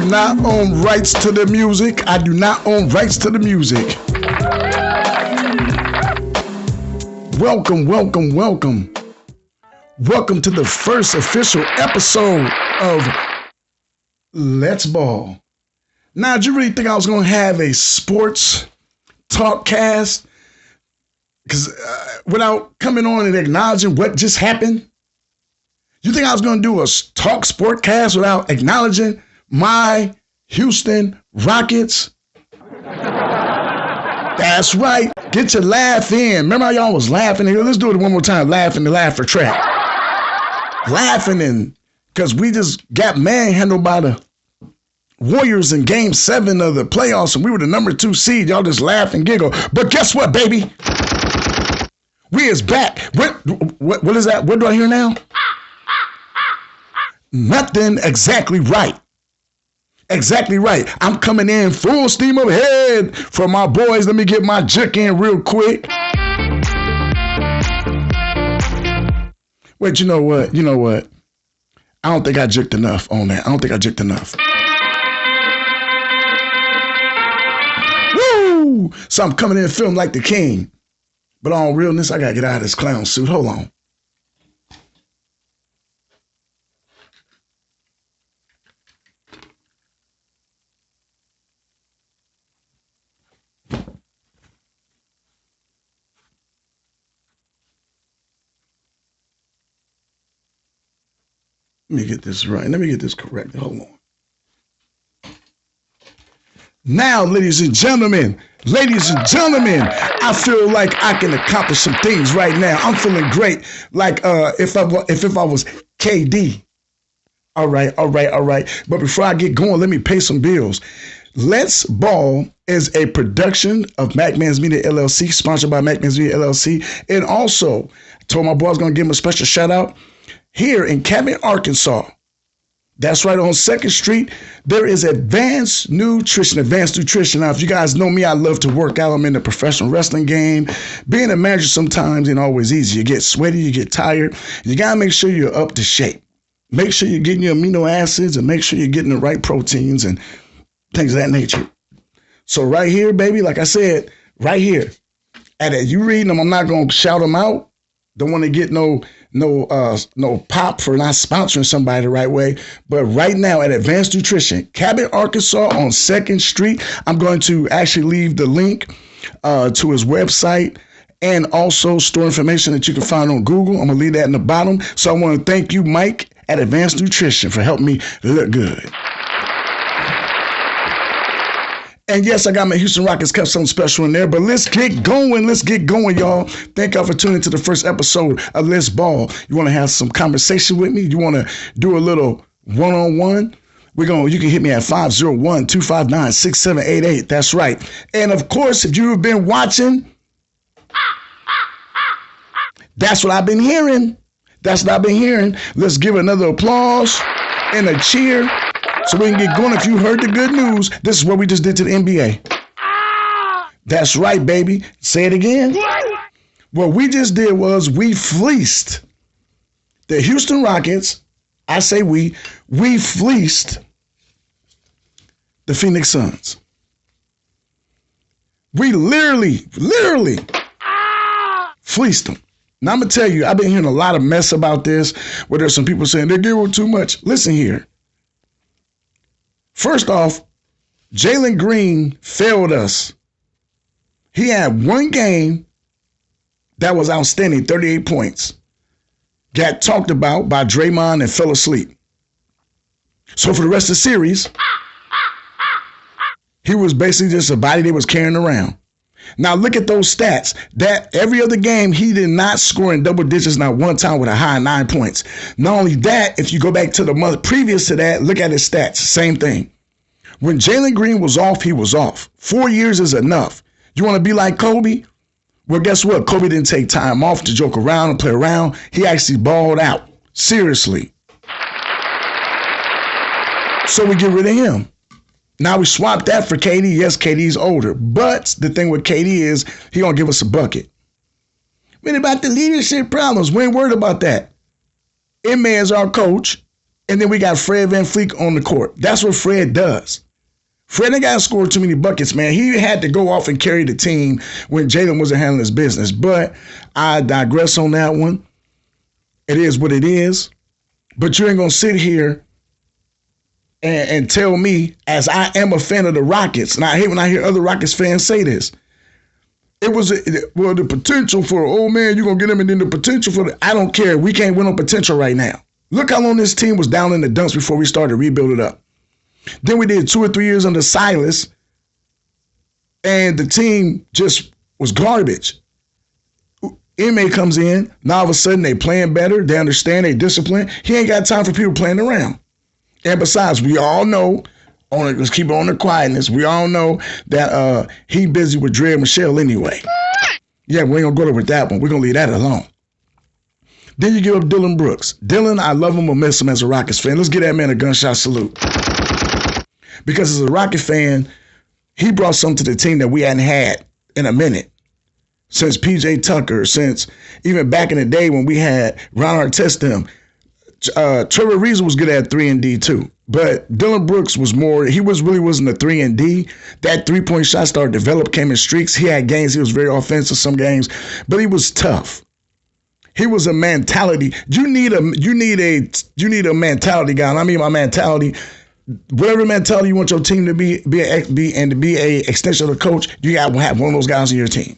not own rights to the music. I do not own rights to the music. Welcome, welcome, welcome. Welcome to the first official episode of Let's Ball. Now, did you really think I was going to have a sports talk cast? Because without coming on and acknowledging what just happened? You think I was going to do a talk sport cast without acknowledging my Houston Rockets? That's right. Get your laugh in. Remember how y'all was laughing? Let's do it one more time. Laughing and laugh for track. Laughing and because we just got manhandled by the Warriors in game 7 of the playoffs and we were the number 2 seed. Y'all just laugh and giggle. But guess what, baby? We is back. What is that? What do I hear now? Nothing exactly right. Exactly right. I'm coming in full steam ahead for my boys. Let me get my juke in real quick. Wait, you know what? I don't think I juked enough on that. Woo! So I'm coming in feeling like the king. But on realness, I got to get out of this clown suit. Hold on. Let me get this right. Let me get this correct. Hold on. Now, ladies and gentlemen, I feel like I can accomplish some things right now. I'm feeling great. Like if I was KD. All right. But before I get going, let me pay some bills. Let's Ball is a production of Manz Media LLC, sponsored by Manz Media LLC. And also, I told my boy I was going to give him a special shout out. Here in Cabot, Arkansas, that's right on 2nd Street, there is Advanced Nutrition. Now, if you guys know me, I love to work out. I'm in the professional wrestling game. Being a manager sometimes ain't always easy. You get sweaty, you get tired. You got to make sure you're up to shape. Make sure you're getting your amino acids and make sure you're getting the right proteins and things of that nature. So right here, baby, like I said, right here, you reading them, I'm not going to shout them out. Don't want to get no pop for not sponsoring somebody the right way. But right now at Advanced Nutrition, Cabot, Arkansas on 2nd Street, I'm going to actually leave the link to his website and also store information that you can find on Google. I'm going to leave that in the bottom. So I want to thank you, Mike, at Advanced Nutrition for helping me look good. And yes, I got my Houston Rockets kept something special in there, but let's get going, y'all. Thank y'all for tuning to the first episode of Let's Ball. You want to have some conversation with me? You want to do a little one-on-one? You can hit me at 501-259-6788. That's right. And of course, if you've been watching, that's what I've been hearing. Let's give another applause and a cheer. So we can get going. If you heard the good news, this is what we just did to the NBA. That's right, baby. Say it again. What we just did was we fleeced the Houston Rockets. I say we fleeced the Phoenix Suns. We literally fleeced them. Now I'm going to tell you, I've been hearing a lot of mess about this, where there's some people saying they gave too much. Listen here. First off, Jalen Green failed us. He had one game that was outstanding, 38 points. Got talked about by Draymond and fell asleep. So for the rest of the series, he was basically just a body they was carrying around. Now look at those stats. That every other game, he did not score in double digits, not one time with a high 9 points. Not only that, if you go back to the month previous to that, look at his stats. Same thing. When Jalen Green was off, he was off. 4 years is enough. You want to be like Kobe? Well, guess what? Kobe didn't take time off to joke around and play around. He actually balled out. Seriously. So we get rid of him. Now we swapped that for KD. Yes, KD's older. But the thing with KD is he gonna give us a bucket. What about the leadership problems? We ain't worried about that. Emma is our coach. And then we got Fred VanVleet on the court. That's what Fred does. Fred ain't got to score too many buckets, man. He had to go off and carry the team when Jalen wasn't handling his business. But I digress on that one. It is what it is. But you ain't going to sit here and tell me, as I am a fan of the Rockets, and I hate when I hear other Rockets fans say this, it was, the potential for, oh, man, you're going to get him, and then the potential for, I don't care. We can't win on potential right now. Look how long this team was down in the dumps before we started to rebuild it up. Then we did 2 or 3 years under Silas, and the team just was garbage. Ime comes in, now all of a sudden they playing better, they understand, they discipline. He ain't got time for people playing around. And besides, we all know, let's keep it on the quietness, we all know that he busy with Dre and Michelle anyway. Yeah, we ain't gonna go there with that one. We're gonna leave that alone. Then you give up Dylan Brooks. Dylan, I love him or miss him as a Rockets fan. Let's give that man a gunshot salute. Because as a Rocket fan, he brought something to the team that we hadn't had in a minute. Since P.J. Tucker, since even back in the day when we had Ron Artest him. Trevor Ariza was good at 3 and D too. But Dylan Brooks was more, he really wasn't a 3 and D. That 3-point shot started to develop, came in streaks. He had games, he was very offensive some games, but he was tough. He was a mentality. You need a mentality guy. And I mean my mentality, whatever mentality you want your team to be and to be a extension of the coach, you got to have one of those guys on your team.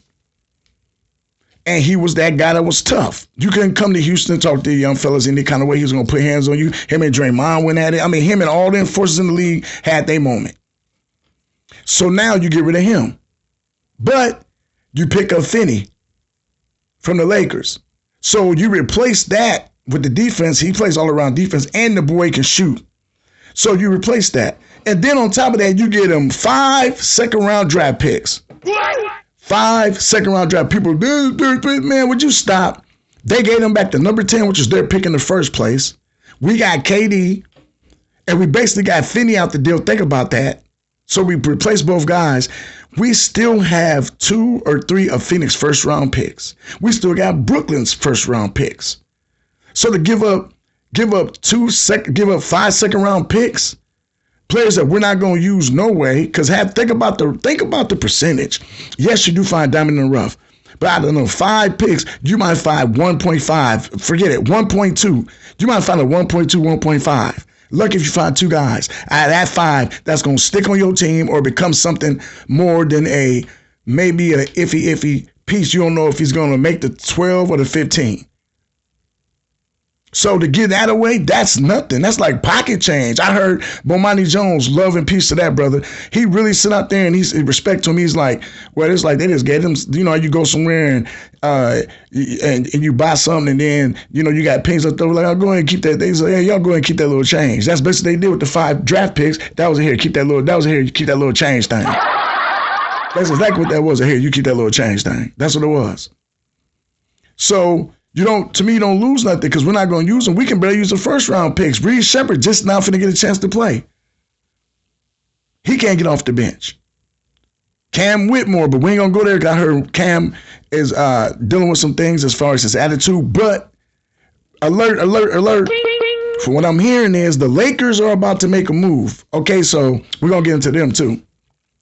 And he was that guy that was tough. You couldn't come to Houston and talk to the young fellas any kind of way he was going to put hands on you. Him and Draymond went at it. I mean, him and all the enforcers in the league had their moment. So now you get rid of him. But you pick up Finney from the Lakers. So you replace that with the defense. He plays all around defense, and the boy can shoot. So you replace that. And then on top of that, you get him 5 second-round draft picks. 5 second-round draft people. Man, would you stop? They gave them back to number 10, which is their pick in the first place. We got KD, and we basically got Finney out the deal. Think about that. So we replaced both guys. We still have 2 or 3 of Phoenix first-round picks. We still got Brooklyn's first-round picks. So to give up 5 second-round picks, players that we're not going to use no way, because think about the percentage. Yes, you do find diamond in the rough, but I don't know, 5 picks, you might find 1.5. Forget it, 1.2. You might find a 1.2, 1.5. Lucky if you find 2 guys out of that 5 that's going to stick on your team or become something more than maybe a iffy piece. You don't know if he's going to make the 12 or the 15. So to give that away, that's nothing. That's like pocket change. I heard Bomani Jones, love and peace to that brother. He really sit out there and he's respect to him. He's like, well, it's like they just get him. You know, you go somewhere and you buy something and then you got pennies up there. Like, I'll go ahead and keep that. They say, hey, y'all go ahead and keep that little change. That's basically what they did with the 5 draft picks. That was here. Keep that little. That was here. You keep that little change thing. That's exactly what that was. Here, you keep that little change thing. That's what it was. So. To me, you don't lose nothing because we're not going to use them. We can barely use the first-round picks. Reed Shepard just now finna get a chance to play. He can't get off the bench. Cam Whitmore, but we ain't going to go there because I heard Cam is dealing with some things as far as his attitude. But alert. From what I'm hearing is the Lakers are about to make a move. Okay, so we're going to get into them too.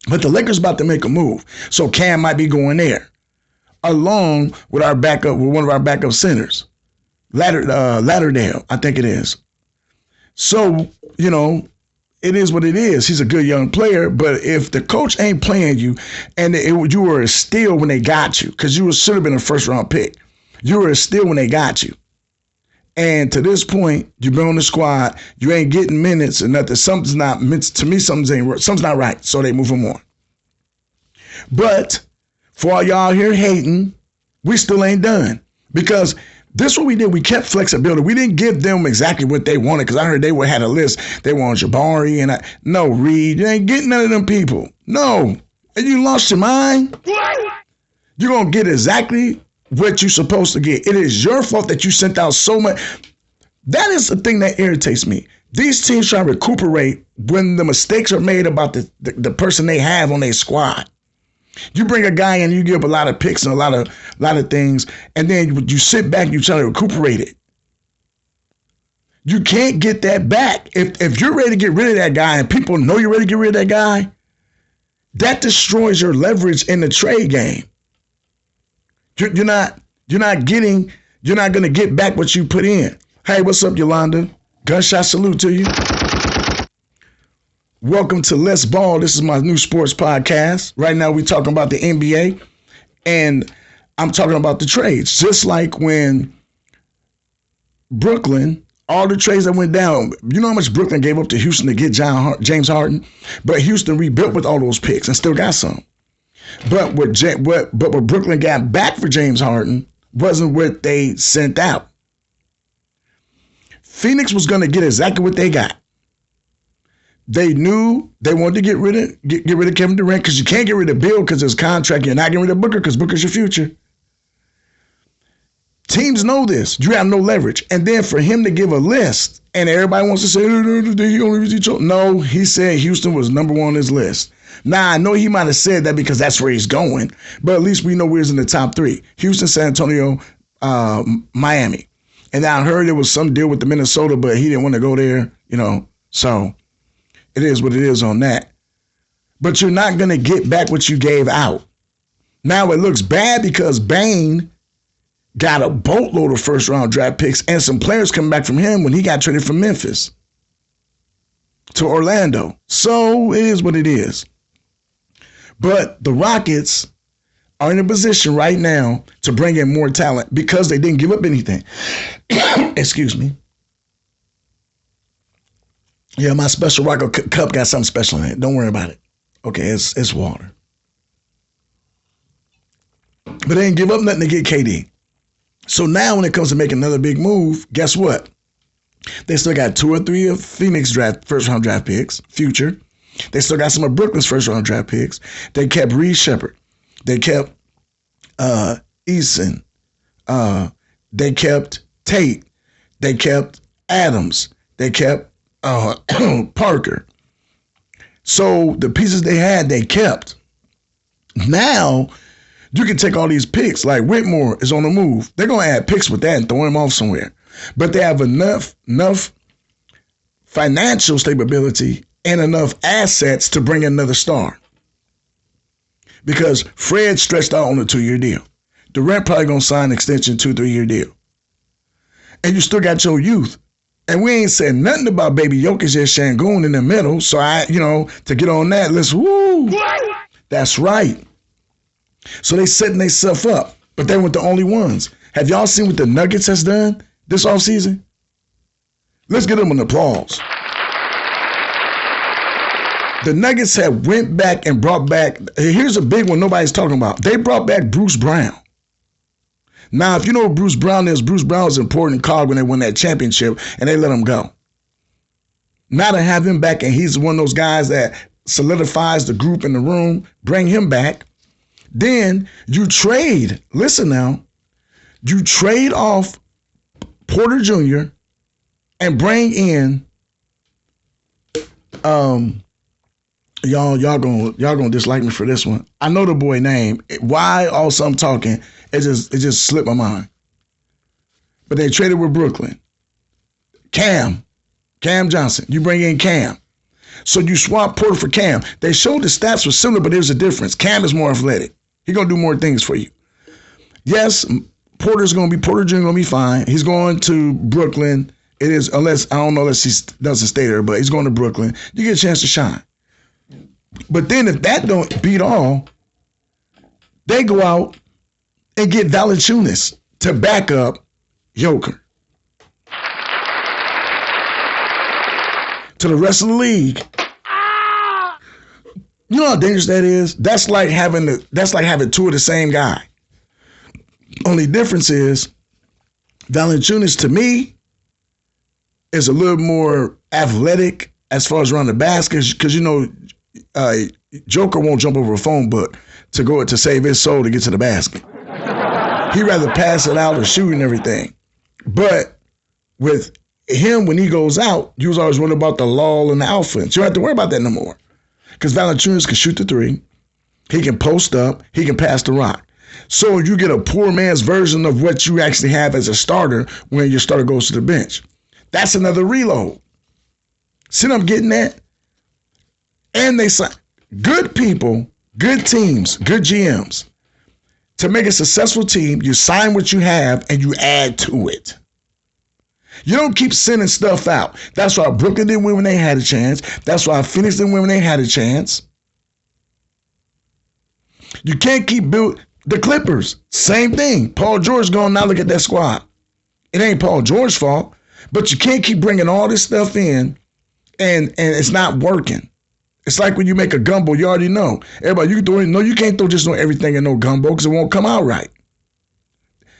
But the Lakers about to make a move. So Cam might be going there. Along with one of our backup centers, Lauderdale, I think it is. So, it is what it is. He's a good young player, but if the coach ain't playing you and you were a steal when they got you, because you should have been a first-round pick, you were a steal when they got you. And to this point, you've been on the squad, you ain't getting minutes or nothing. Something's not right, so they move him on. But for all y'all here hating, we still ain't done. Because this is what we did. We kept flexibility. We didn't give them exactly what they wanted because I heard they had a list. They wanted Jabari and no, Reed. You ain't getting none of them people. No. And you lost your mind. You're going to get exactly what you're supposed to get. It is your fault that you sent out so much. That is the thing that irritates me. These teams try to recuperate when the mistakes are made about the person they have on their squad. You bring a guy in, you give up a lot of picks and a lot of things, and then you sit back and you try to recuperate it. You can't get that back. If you're ready to get rid of that guy and people know you're ready to get rid of that guy, that destroys your leverage in the trade game. You're not going to get back what you put in. Hey, what's up, Yolanda? Gunshot salute to you. Welcome to Let's Ball. This is my new sports podcast. Right now we're talking about the NBA, and I'm talking about the trades. Just like when Brooklyn, all the trades that went down, you know how much Brooklyn gave up to Houston to get James Harden? But Houston rebuilt with all those picks and still got some. But what Brooklyn got back for James Harden wasn't what they sent out. Phoenix was going to get exactly what they got. They knew they wanted to get rid of Kevin Durant, because you can't get rid of Bill because his contract. You're not getting rid of Booker because Booker's your future. Teams know this. You have no leverage. And then for him to give a list, and everybody wants to say, he only was no, he said Houston was number one on his list. Now, I know he might have said that because that's where he's going, but at least we know where's in the top three. Houston, San Antonio, Miami. And I heard there was some deal with the Minnesota, but he didn't want to go there, so it is what it is on that. But you're not going to get back what you gave out. Now it looks bad because Bane got a boatload of first-round draft picks and some players coming back from him when he got traded from Memphis to Orlando. So it is what it is. But the Rockets are in a position right now to bring in more talent because they didn't give up anything. Excuse me. Yeah, my special Rocco cup got something special in it. Don't worry about it. Okay, it's water. But they didn't give up nothing to get KD. So now when it comes to making another big move, guess what? They still got 2 or 3 of Phoenix first-round draft picks, future. They still got some of Brooklyn's first-round draft picks. They kept Reed Shepherd. They kept Eason. They kept Tate. They kept Adams. They kept Parker. So the pieces they had, they kept. Now, you can take all these picks, like Whitmore is on the move. They're going to add picks with that and throw him off somewhere. But they have enough financial stability and enough assets to bring another star. Because Fred stretched out on a 2-year deal. Durant probably going to sign an extension 2-3-year deal. And you still got your youth. And we ain't said nothing about Baby Jokic and Şengün in the middle. So to get on that, that's right. So they setting themselves up, but they weren't the only ones. Have y'all seen what the Nuggets has done this offseason? Let's give them an applause. The Nuggets have went back and brought back, here's a big one nobody's talking about. They brought back Bruce Brown. Now, if you know what Bruce Brown is an important cog when they won that championship, and they let him go. Now to have him back, and he's one of those guys that solidifies the group in the room, bring him back. Then you trade, listen now, you trade off Porter Jr. and bring in y'all gonna dislike me for this one. I know the boy name. Why also I'm talking, it just slipped my mind. But they traded with Brooklyn. Cam Johnson. You bring in Cam. So you swap Porter for Cam. They showed the stats were similar, but there's a difference. Cam is more athletic. He's going to do more things for you. Yes, Porter Jr. going to be fine. He's going to Brooklyn. It is, unless he doesn't stay there, but he's going to Brooklyn. You get a chance to shine. But then if that don't beat all, they go out and get Valanciunas to back up Joker. To the rest of the league. You know how dangerous that is? That's like having 2 of the same guy. Only difference is Valanciunas, to me, is a little more athletic as far as around the basket, because Joker won't jump over a phone book to save his soul to get to the basket. He'd rather pass it out or shoot and everything. But with him, when he goes out, you was always worried about the lull and the alpha. So you don't have to worry about that no more. Because Valanciunas can shoot the 3. He can post up. He can pass the rock. So you get a poor man's version of what you actually have as a starter when your starter goes to the bench. That's another reload. See what I'm getting at? And they sign good people, good teams, good GMs. To make a successful team, you sign what you have and you add to it. You don't keep sending stuff out. That's why Brooklyn didn't win when they had a chance. That's why Phoenix didn't win when they had a chance. You can't keep building. The Clippers, same thing. Paul George gone, now look at that squad. It ain't Paul George's fault, but you can't keep bringing all this stuff in and it's not working. It's like when you make a gumbo, you already know. Everybody, you can throw it. No, you can't throw just everything in no gumbo because it won't come out right.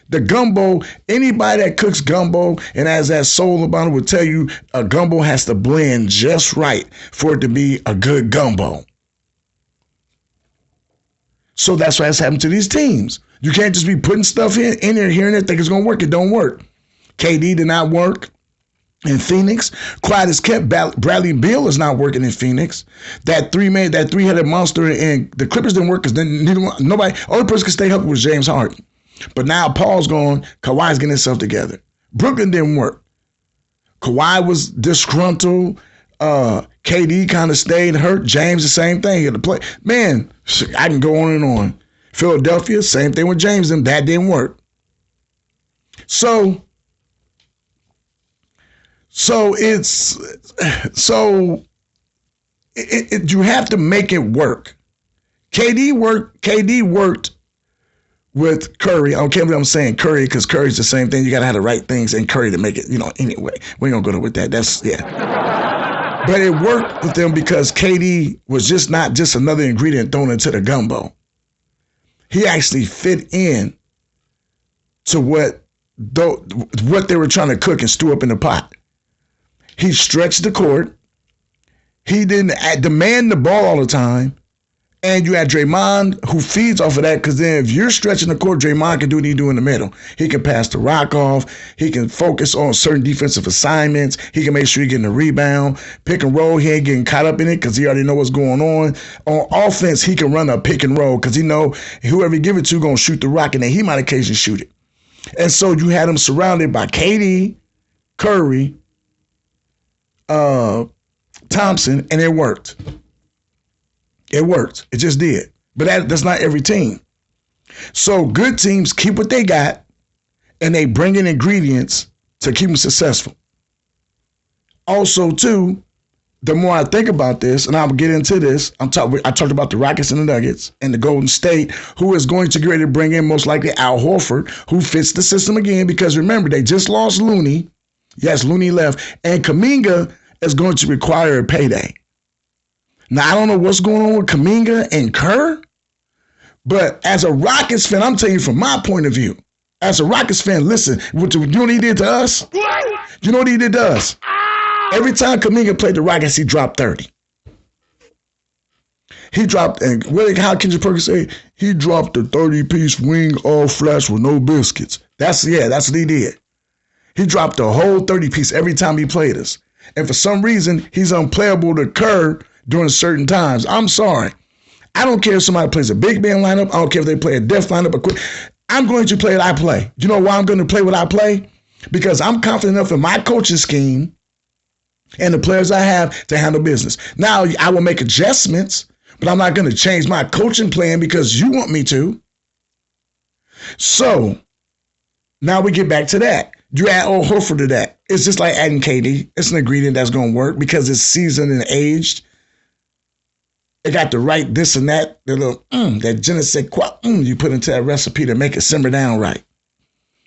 The gumbo, anybody that cooks gumbo and has that soul about it will tell you a gumbo has to blend just right for it to be a good gumbo. So that's what's happened to these teams. You can't just be putting stuff in there, here and there, think it's going to work. It don't work. KD did not work in Phoenix. Quiet as kept. Bradley Beal is not working in Phoenix. That three-headed monster in the Clippers didn't work because nobody, only person could stay healthy was James Harden. But now Paul's gone. Kawhi's getting himself together. Brooklyn didn't work. Kawhi was disgruntled. KD kind of stayed hurt. James, the same thing. He had to play. Man, I can go on and on. Philadelphia, same thing with James. That didn't work. So you have to make it work. KD worked with Curry. I don't care what I'm saying Curry because Curry's the same thing. You got to have the right things in Curry to make it, anyway. We ain't going to go with that. That's, yeah. But it worked with them because KD was not just another ingredient thrown into the gumbo. He actually fit in to what they were trying to cook and stew up in the pot. He stretched the court. He didn't demand the ball all the time. And you had Draymond who feeds off of that because then if you're stretching the court, Draymond can do what he do in the middle. He can pass the rock off. He can focus on certain defensive assignments. He can make sure you're getting a rebound. Pick and roll, he ain't getting caught up in it because he already know what's going on. On offense, he can run a pick and roll because he know whoever he give it to going to shoot the rock and then he might occasionally shoot it. And so you had him surrounded by KD, Curry, Thompson, and it worked. It worked. It just did. But that's not every team. So good teams keep what they got, and they bring in ingredients to keep them successful. Also, too, the more I think about this, and I'll get into this, I talked about the Rockets and the Nuggets and the Golden State, who is going to get ready to bring in most likely Al Horford, who fits the system again, because remember, they just lost Looney. Yes, Looney left. And Kuminga is going to require a payday. Now, I don't know what's going on with Kuminga and Kerr, but as a Rockets fan, I'm telling you from my point of view, as a Rockets fan, listen, you know what he did to us? You know what he did to us? Every time Kuminga played the Rockets, he dropped 30. He dropped, and how Kendrick Perkins say? He dropped a 30-piece wing all flash with no biscuits. That's what he did. He dropped a whole 30-piece every time he played us. And for some reason, he's unplayable to Kerr during certain times. I'm sorry. I don't care if somebody plays a big man lineup. I don't care if they play a def lineup. I'm going to play what I play. You know why I'm going to play what I play? Because I'm confident enough in my coaching scheme and the players I have to handle business. Now, I will make adjustments, but I'm not going to change my coaching plan because you want me to. So, now we get back to that. You add Al Horford to that. It's just like adding KD. It's an ingredient that's going to work because it's seasoned and aged. It got the right this and that, the little that je ne sais quoi you put into that recipe to make it simmer down right.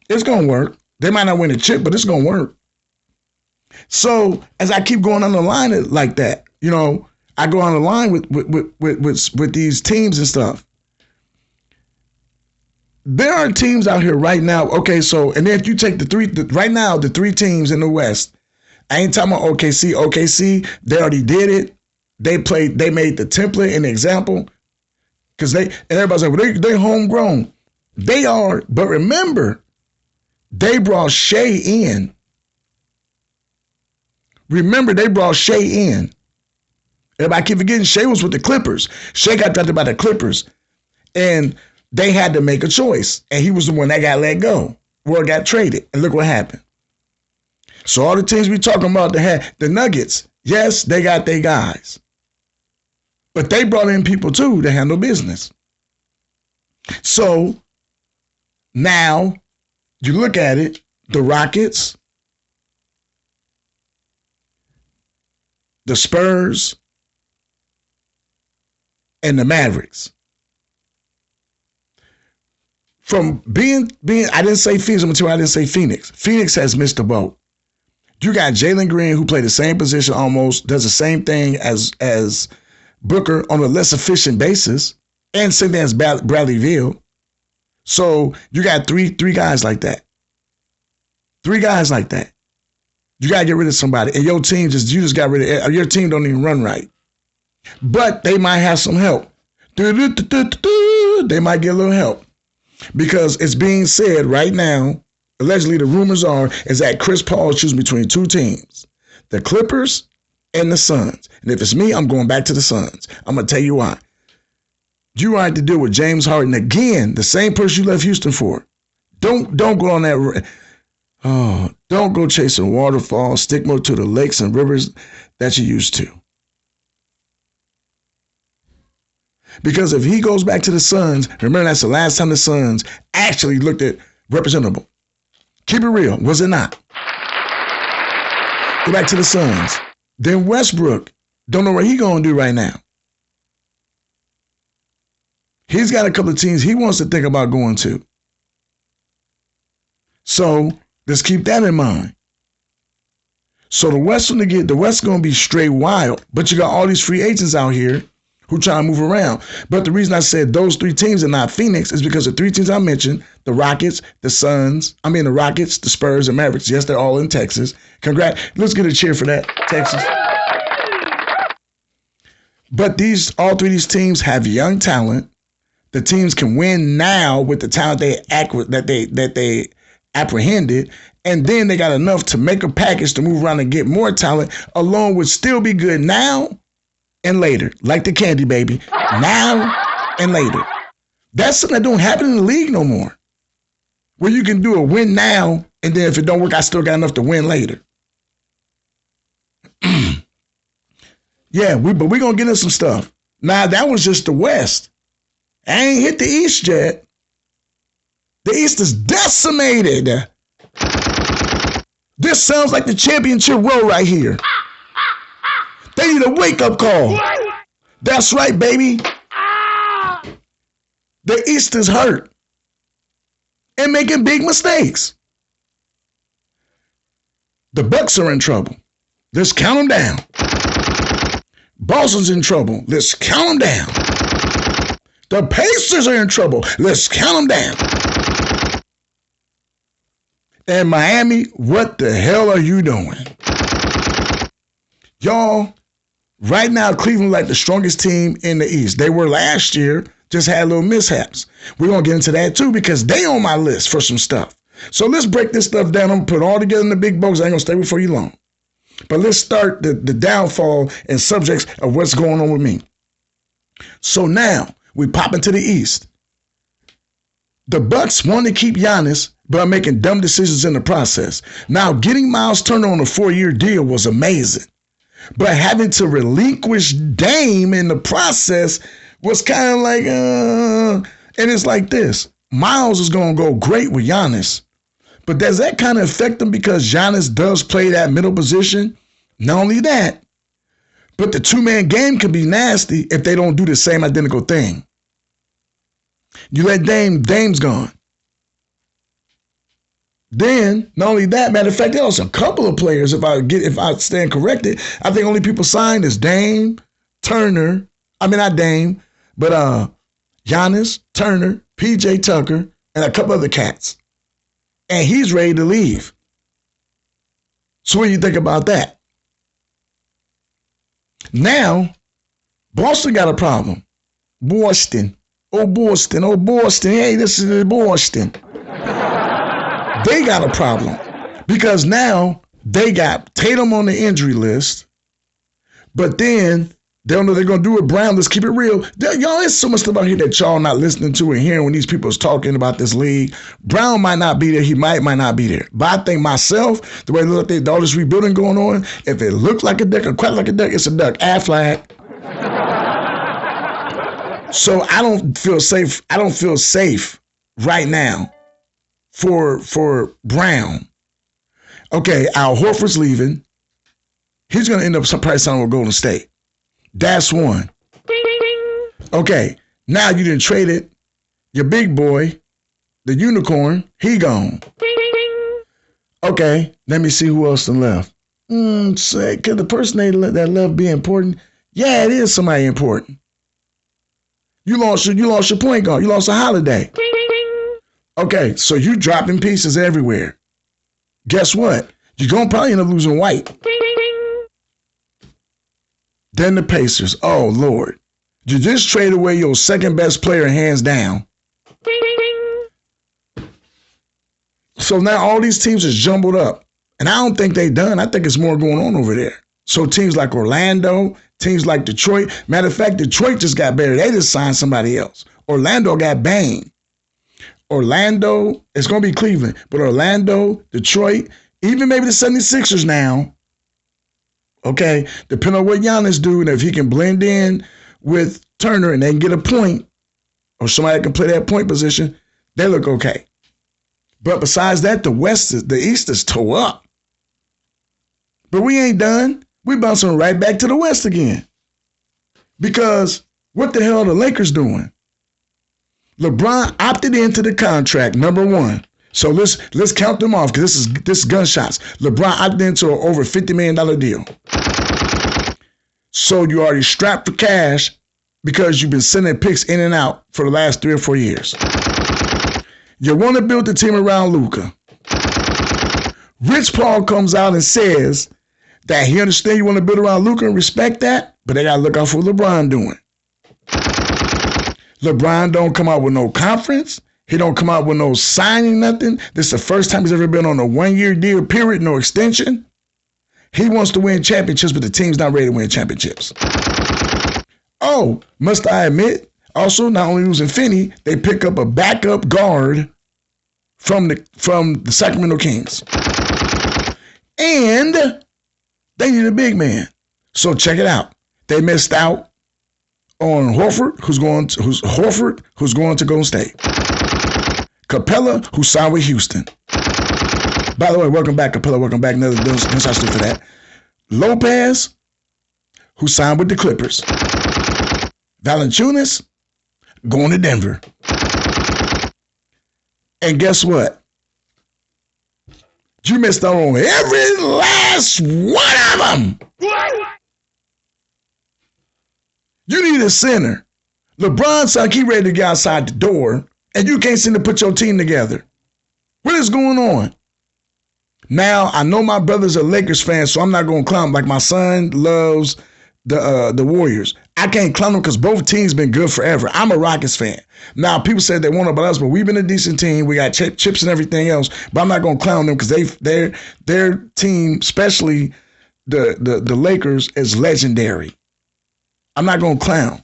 It's going to work. They might not win a chip, but it's going to work. So as I keep going on the line like that, I go on the line with these teams and stuff. There are teams out here right now. Okay, so and then if you take the three teams in the West, I ain't talking about OKC. OKC, they already did it. They made the template and the example because everybody's like, well, they're homegrown. They are, but remember, they brought Shea in. Remember, they brought Shea in. Everybody keep forgetting Shea was with the Clippers. Shea got drafted by the Clippers, and they had to make a choice, and he was the one that got let go or got traded. And look what happened. So all the teams we talking about, the Nuggets, yes, they got their guys. But they brought in people too to handle business. So now you look at it, the Rockets, the Spurs, and the Mavericks. From being, I didn't say Phoenix until I didn't say Phoenix. Phoenix has missed the boat. You got Jalen Green, who played the same position almost, does the same thing as Booker on a less efficient basis, and same thing as Bradley Beal. So you got three guys like that. 3 guys like that. You gotta get rid of somebody, and your team you just got rid of your team. Don't even run right, but they might have some help. They might get a little help because it's being said right now. Allegedly, the rumors are is that Chris Paul is choosing between 2 teams, the Clippers and the Suns. And if it's me, I'm going back to the Suns. I'm gonna tell you why. You have to deal with James Harden again, the same person you left Houston for. Don't go on that. Oh, don't go chasing waterfalls. Stick more to the lakes and rivers that you used to. Because if he goes back to the Suns, remember that's the last time the Suns actually looked at representable. Keep it real, was it not? Go back to the Suns. Then Westbrook, don't know what he gonna do right now. He's got a couple of teams he wants to think about going to. So let's keep that in mind. So the West gonna be straight wild, but you got all these free agents out here who try to move around. But the reason I said those 3 teams and not Phoenix is because the 3 teams I mentioned, the Rockets, the Rockets, the Spurs, and Mavericks. Yes, they're all in Texas. Congrats. Let's get a cheer for that, Texas. But all 3 of these teams have young talent. The teams can win now with the talent that they apprehended, and then they got enough to make a package to move around and get more talent, along with still be good now and later, like the Candy Baby, now and later. That's something that don't happen in the league no more, where you can do a win now, and then if it don't work, I still got enough to win later. Yeah, but we're going to get into some stuff. Now, that was just the West. I ain't hit the East yet. The East is decimated. This sounds like the championship row right here. They need a wake-up call. That's right, baby. The East is hurt and making big mistakes. The Bucks are in trouble. Let's count them down. Boston's in trouble. Let's count them down. The Pacers are in trouble. Let's count them down. And Miami, what the hell are you doing? Y'all, right now, Cleveland like the strongest team in the East. They were last year, just had little mishaps. We're going to get into that too because they on my list for some stuff. So let's break this stuff down. I'm going to put it all together in the big box. I ain't going to stay before you long. But let's start the downfall and subjects of what's going on with me. So now we pop into the East. The Bucks want to keep Giannis, but are making dumb decisions in the process. Now, getting Miles Turner on a 4-year deal was amazing. But having to relinquish Dame in the process was kind of like, and it's like this. Miles is going to go great with Giannis. But does that kind of affect him because Giannis does play that middle position? Not only that, but the 2-man game can be nasty if they don't do the same identical thing. You let Dame's gone. Then, not only that, matter of fact, there's a couple of players, if I stand corrected, I think only people signed is Dame, Turner, not Dame, but Giannis, Turner, PJ Tucker, and a couple other cats. And he's ready to leave. So what do you think about that? Now, Boston got a problem. Boston. Oh, Boston. Hey, this is Boston. They got a problem because now they got Tatum on the injury list, but then They don't know they're going to do it. Brown, let's keep it real. Y'all, there's so much stuff out here that y'all not listening to and hearing when these people is talking about this league. Brown might not be there. He might not be there. But I think myself, the way look at all this rebuilding going on, if it looked like a duck or quack like a duck, it's a duck. Flag. So I don't feel safe. I don't feel safe right now for Brown. Okay, Al Horford's leaving. He's going to end up probably signing with Golden State. That's one. Okay, now you done traded your big boy, the unicorn. He gone. Okay, let me see who else done left. Could the person that left be important? Yeah, it is somebody important. You lost your point guard. You lost a Holiday. Okay, so you dropping pieces everywhere. Guess what? You're going to probably end up losing White. Then the Pacers. Oh, Lord. You just trade away your second best player hands down. So now all these teams is jumbled up. And I don't think they done. I think it's more going on over there. So teams like Orlando, teams like Detroit. Matter of fact, Detroit just got better. They just signed somebody else. Orlando got banged. Orlando, it's going to be Cleveland. But Orlando, Detroit, even maybe the 76ers now. Okay, depending on what Giannis do, and if he can blend in with Turner and they can get a point, or somebody can play that point position, they look okay. But besides that, the East is toe up. But we ain't done. We bouncing right back to the West again. Because what the hell are the Lakers doing? LeBron opted into the contract, number one. So let's count them off because this is gunshots. LeBron opted into an over $50 million deal. So you already strapped for cash because you've been sending picks in and out for the last 3 or 4 years. You want to build the team around Luka. Rich Paul comes out and says that he understands you want to build around Luka and respect that, but they got to look out for what LeBron doing. LeBron don't come out with no conference. He don't come out with no signing, nothing. This is the first time he's ever been on a 1-year deal, period, no extension. He wants to win championships, but the team's not ready to win championships. Oh, must I admit, also, not only losing Finney, they pick up a backup guard from the Sacramento Kings. And they need a big man. So check it out. They missed out on Horford, who's going to Golden State. Capella, who signed with Houston. By the way, welcome back, Capella. Welcome back. Another gunshot for that. Lopez, who signed with the Clippers. Valanciunas, going to Denver. And guess what? You missed out on every last one of them. You need a center. LeBron's like he ready to get outside the door, and you can't seem to put your team together. What is going on? Now, I know my brother's a Lakers fan, so I'm not going to clown him. Like my son loves the Warriors. I can't clown them because both teams been good forever. I'm a Rockets fan. Now, people say they want about us, but we've been a decent team. We got chips and everything else, but I'm not going to clown them because their team, especially the Lakers, is legendary. I'm not going to clown.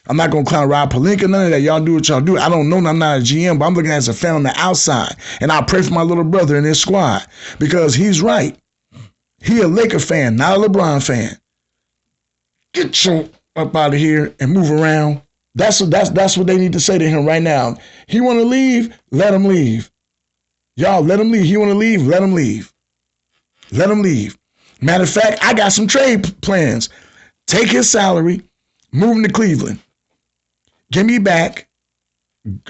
I'm not going to clown Rob Pelinka, none of that. Y'all do what y'all do. I don't know. I'm not a GM, but I'm looking at it as a fan on the outside. And I pray for my little brother in his squad because he's right. He a Laker fan, not a LeBron fan. Get your up out of here and move around. That's what they need to say to him right now. He want to leave, let him leave. Y'all, let him leave. He want to leave, let him leave. Let him leave. Matter of fact, I got some trade plans. Take his salary, move him to Cleveland. Give me back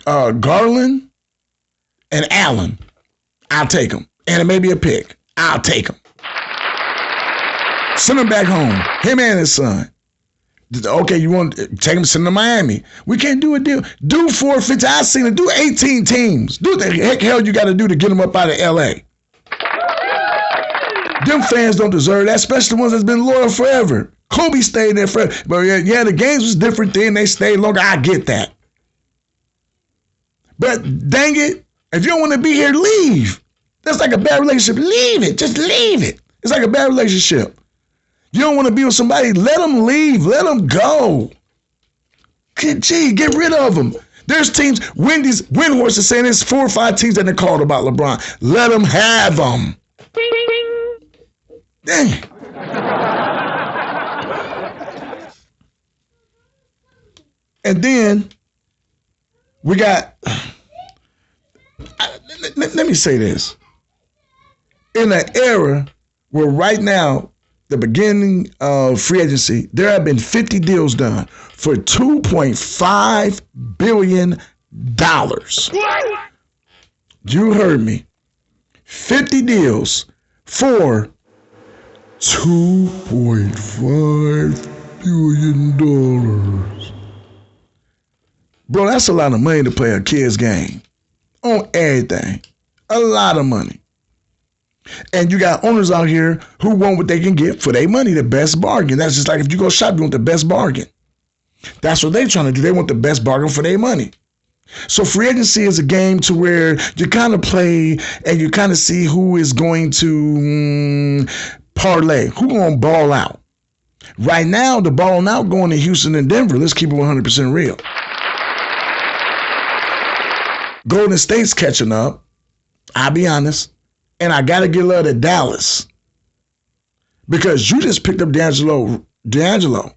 Garland and Allen. I'll take them. And maybe a pick. I'll take them. Send him back home. Him and his son. Okay, you want to take him, send him to Miami. We can't do a deal. Do 450. I've seen it. Do 18 teams. Do what the heck hell you got to do to get him up out of L.A. Them fans don't deserve that, especially the ones that's been loyal forever. Kobe stayed there forever. But yeah, the games was different then. They stayed longer. I get that. But dang it, if you don't want to be here, leave. That's like a bad relationship. Leave it. Just leave it. It's like a bad relationship. You don't want to be with somebody, let them leave. Let them go. Get rid of them. There's teams, Windhorse is saying there's 4 or 5 teams that they called about LeBron. Let them have them. Dang. And then we got, let me say this. In an era where right now, the beginning of free agency, there have been 50 deals done for $2.5 billion. You heard me. 50 deals for $2.5 billion. Bro, that's a lot of money to play a kid's game on everything. A lot of money. And you got owners out here who want what they can get for their money, the best bargain. That's just like if you go shop, you want the best bargain. That's what they're trying to do. They want the best bargain for their money. So free agency is a game to where you kind of play and you kind of see who is going to parlay, who going to ball out. Right now, the balling out going to Houston and Denver. Let's keep it 100% real. Golden State's catching up. I'll be honest. And I got to give love to Dallas because you just picked up D'Angelo. D'Angelo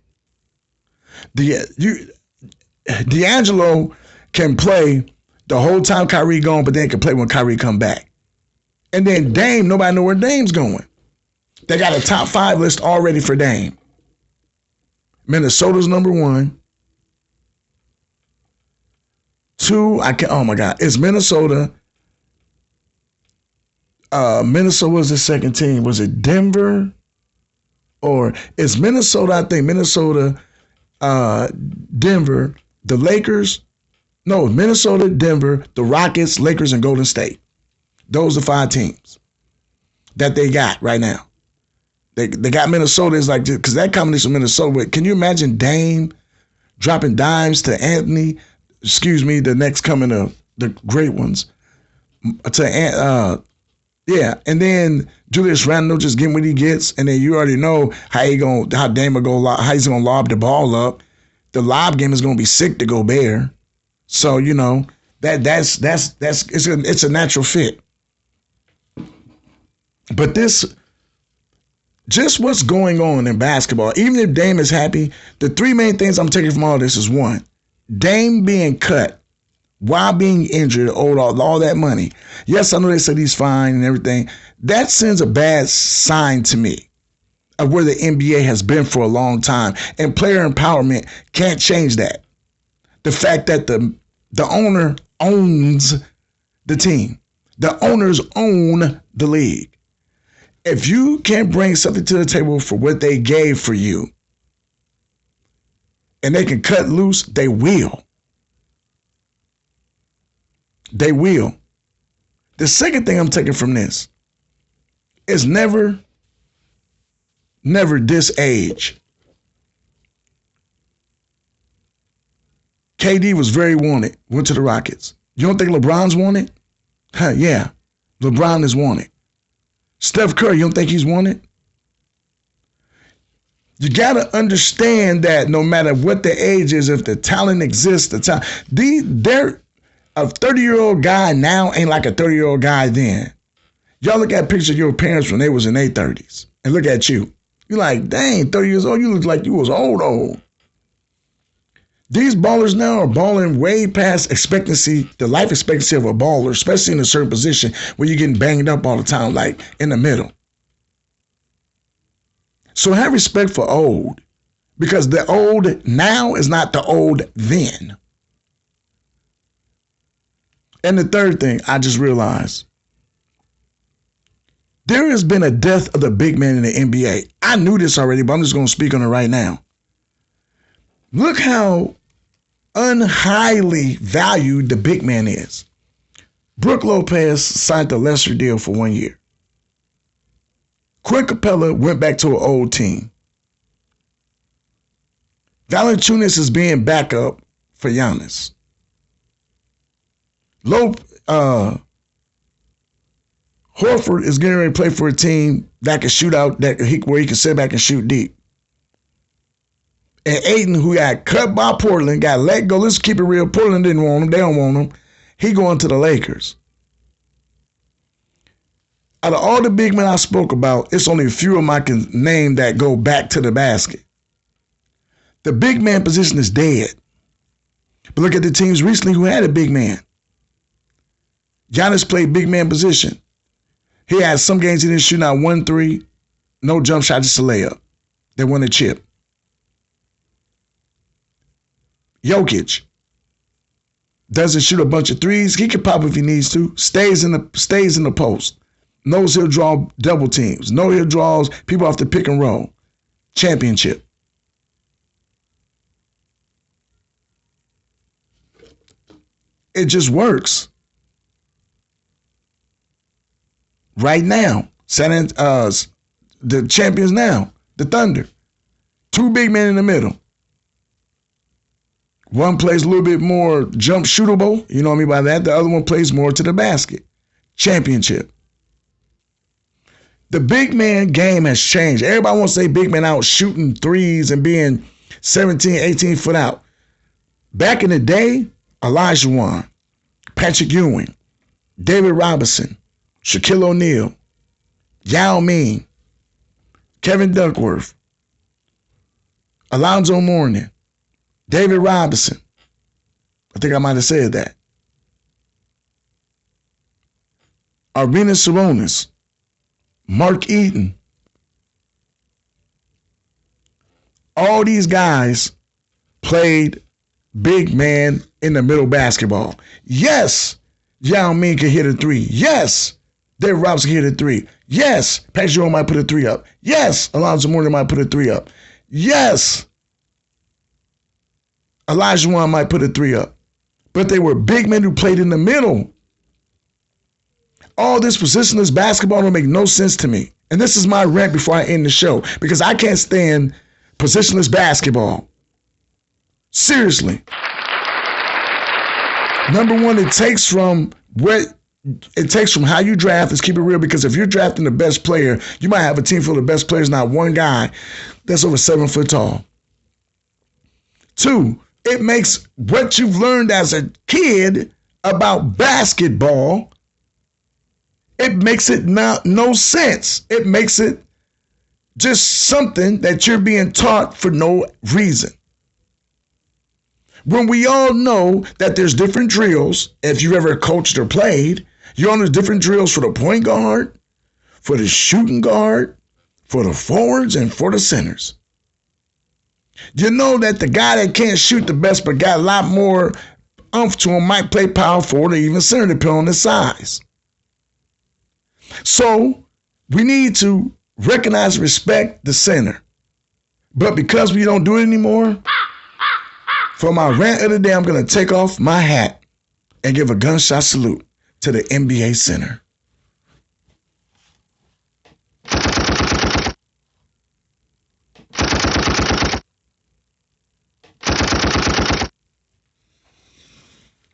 can play the whole time Kyrie gone, but then can play when Kyrie come back. And then Dame, nobody know where Dame's going. They got a top 5 list already for Dame. Minnesota's number 1. 2, oh my God, it's Minnesota. Minnesota was the second team. Was it Denver? Or it's Minnesota, I think. Minnesota, Denver, the Lakers. No, Minnesota, Denver, the Rockets, Lakers, and Golden State. Those are 5 teams that they got right now. They got Minnesota. It's like, because that combination of Minnesota, can you imagine Dame dropping dimes to Anthony? Excuse me, the next coming of the great ones. Yeah, and then Julius Randle just getting what he gets, and then you already know how Dame will go, how he's gonna lob the ball up. The lob game is gonna be sick to Gobert, so you know it's a natural fit. But just what's going on in basketball, even if Dame is happy, the 3 main things I'm taking from all this is 1, Dame being cut while being injured, owed all that money. Yes, I know they said he's fine and everything. That sends a bad sign to me of where the NBA has been for a long time. And player empowerment can't change that. The fact that the owner owns the team. The owners own the league. If you can't bring something to the table for what they gave for you, and they can cut loose, they will. They will. The second thing I'm taking from this is never disage. KD was very wanted, went to the Rockets. You don't think LeBron's wanted? Yeah, LeBron is wanted. Steph Curry, you don't think he's wanted? You got to understand that no matter what the age is, if the talent exists, a 30-year-old guy now ain't like a 30-year-old guy then. Y'all look at pictures of your parents when they was in their 30s and look at you. You're like, dang, 30 years old, you look like you was old. These ballers now are balling way past expectancy, the life expectancy of a baller, especially in a certain position where you're getting banged up all the time, like in the middle. So have respect for old, because the old now is not the old then. And the third thing I just realized, there has been a death of the big man in the NBA. I knew this already, but I'm just going to speak on it right now. Look how unhighly valued the big man is. Brook Lopez signed a lesser deal for 1 year. Quinn Capella went back to an old team. Valanciunas is being backup for Giannis. Horford is getting ready to play for a team that can shoot out, where he can sit back and shoot deep. And Ayton, who got cut by Portland, got let go. Let's keep it real. Portland didn't want him. They don't want him. He going to the Lakers. Out of all the big men I spoke about, it's only a few of them I can name that go back to the basket. The big man position is dead. But look at the teams recently who had a big man. Giannis played big man position. He had some games he didn't shoot out 1-3, no jump shot, just a layup. They won a chip. Jokic doesn't shoot a bunch of threes. He can pop if he needs to. Stays in the post. Knows he'll draw double teams. Knows he'll draw people off the pick and roll. Championship. It just works. Right now, the champions now, the Thunder. Two big men in the middle. One plays a little bit more jump shootable, you know what I mean by that. The other one plays more to the basket. Championship. The big man game has changed. Everybody wants to say big man out shooting threes and being 17, 18 foot out. Back in the day, Elijah Wan, Patrick Ewing, David Robinson, Shaquille O'Neal, Yao Ming, Kevin Duckworth, Alonzo Mourning, David Robinson. I think I might have said that. Arenas Sabonis, Mark Eaton. All these guys played big man in the middle basketball. Yes, Yao Ming can hit a three. Yes, David Robinson can hit a three. Yes, Patrick Ewing might put a three up. Yes, Alonzo Mourning might put a three up. Yes, Elijah Wan might put a three up. But they were big men who played in the middle. All this positionless basketball don't make no sense to me. And this is my rant before I end the show, because I can't stand positionless basketball. Seriously. Number one, it takes from how you draft. Let's keep it real, because if you're drafting the best player, you might have a team full of the best players, not one guy that's over 7 foot tall. Two, it makes what you've learned as a kid about basketball, it makes it no sense. It makes it just something that you're being taught for no reason. When we all know that there's different drills, if you've ever coached or played, you know there's different drills for the point guard, for the shooting guard, for the forwards, and for the centers. You know that the guy that can't shoot the best but got a lot more oomph to him might play power forward or even center, depending on his size. So we need to recognize and respect the center. But because we don't do it anymore, for my rant of the day, I'm going to take off my hat and give a gunshot salute to the NBA center.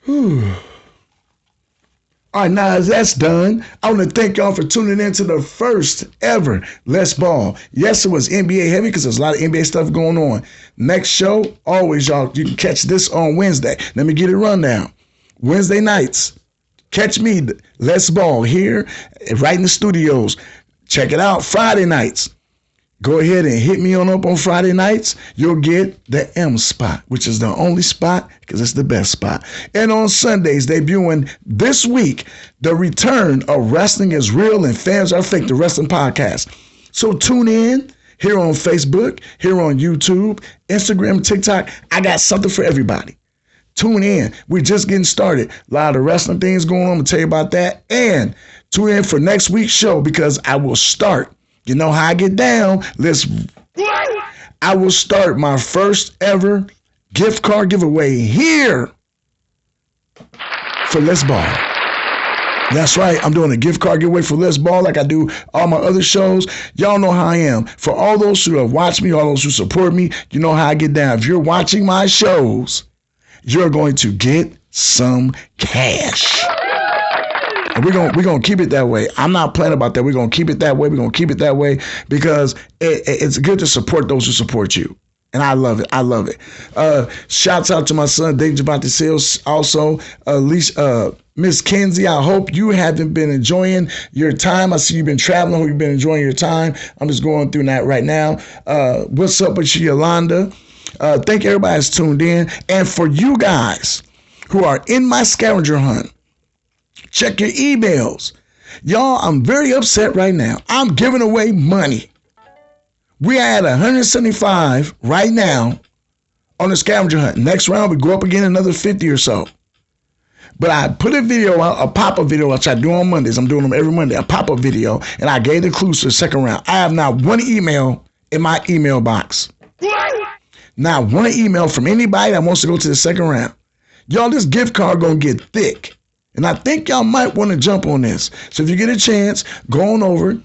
Whew. All right, now as that's done, I want to thank y'all for tuning in to the first ever Let's Ball. Yes, it was NBA heavy because there's a lot of NBA stuff going on. Next show, always y'all, you can catch this on Wednesday. Let me get it rundown. Wednesday nights, catch me, Let's Ball here, right in the studios. Check it out. Friday nights, go ahead and hit me up on Friday nights. You'll get the M spot, which is the only spot because it's the best spot. And on Sundays, debuting this week, the return of Wrestling is Real and Fans Are Fake, the wrestling podcast. So tune in here on Facebook, here on YouTube, Instagram, TikTok. I got something for everybody. Tune in. We're just getting started. A lot of wrestling things going on. I'm going to tell you about that. And tune in for next week's show because I will start. You know how I get down. I will start my first ever gift card giveaway here for Let's Ball. That's right. I'm doing a gift card giveaway for Let's Ball like I do all my other shows. Y'all know how I am. For all those who have watched me, all those who support me, you know how I get down. If you're watching my shows, you're going to get some cash. And we're gonna keep it that way. I'm not playing about that. We're gonna keep it that way. We're gonna keep it that way because it's good to support those who support you. And I love it. I love it. Shouts out to my son, Dave Javante Sales. Also, Miss Kenzie, I hope you haven't been enjoying your time. I see you've been traveling. I hope you've been enjoying your time. I'm just going through that right now. What's up with you, Yolanda? Thank everybody that's tuned in. And for you guys who are in my scavenger hunt, check your emails. Y'all, I'm very upset right now. I'm giving away money. We are at 175 right now on the scavenger hunt. Next round, we go up again another 50 or so. But I put a video out, a pop-up video, which I do on Mondays. I'm doing them every Monday, a pop-up video, and I gave the clues to the second round. I have not one email in my email box. Not one email from anybody that wants to go to the second round. Y'all, this gift card gonna get thick. And I think y'all might want to jump on this. So if you get a chance, go on over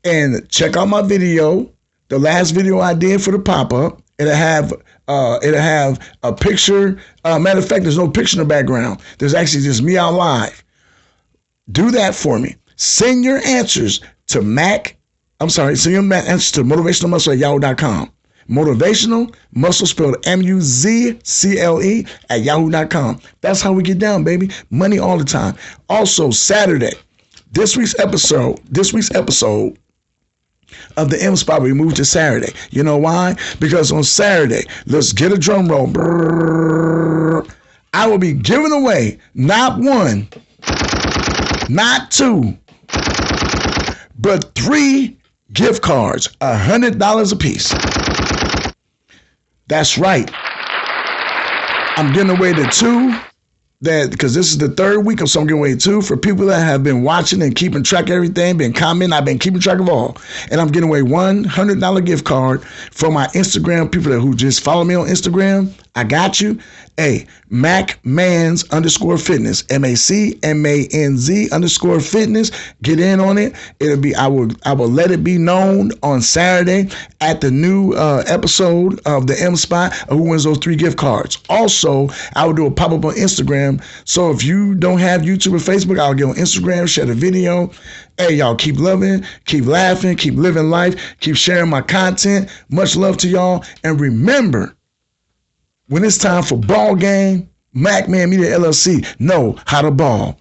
and check out my video. The last video I did for the pop-up, it'll have a picture. Matter of fact, there's no picture in the background. There's actually just me out live. Do that for me. Send your answers to send your answers to motivationalmuscle@yahoo.com. Motivational muscle spelled MUZCLE at yahoo.com. That's how we get down, baby. Money all the time. Also, Saturday, this week's episode of the M Spot we moved to Saturday. You know why? Because on Saturday, let's get a drum roll. Brrr, I will be giving away not one, not two, but 3 gift cards, $100 a piece. That's right. I'm giving away the 2 because this is the 3rd week, so I'm giving away 2 for people that have been watching and keeping track of everything, been commenting. I've been keeping track of all. And I'm giving away one $100 gift card for my Instagram people who just follow me on Instagram. I got you. Hey, Manz _fitness, MACMANZ _fitness. Get in on it. I will let it be known on Saturday at the new episode of the M Spot of who wins those 3 gift cards. Also, I will do a pop-up on Instagram. So if you don't have YouTube or Facebook, I'll get on Instagram, share the video. Hey, y'all, keep loving, keep laughing, keep living life, keep sharing my content. Much love to y'all. And remember, when it's time for ball game, MacMan Media LLC know how to ball.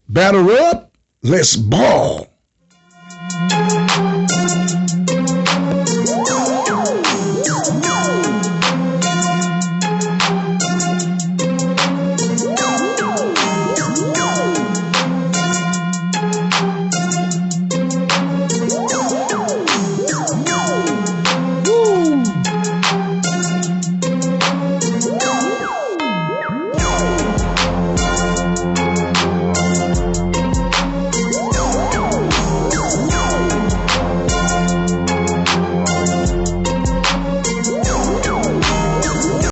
Batter up, let's ball.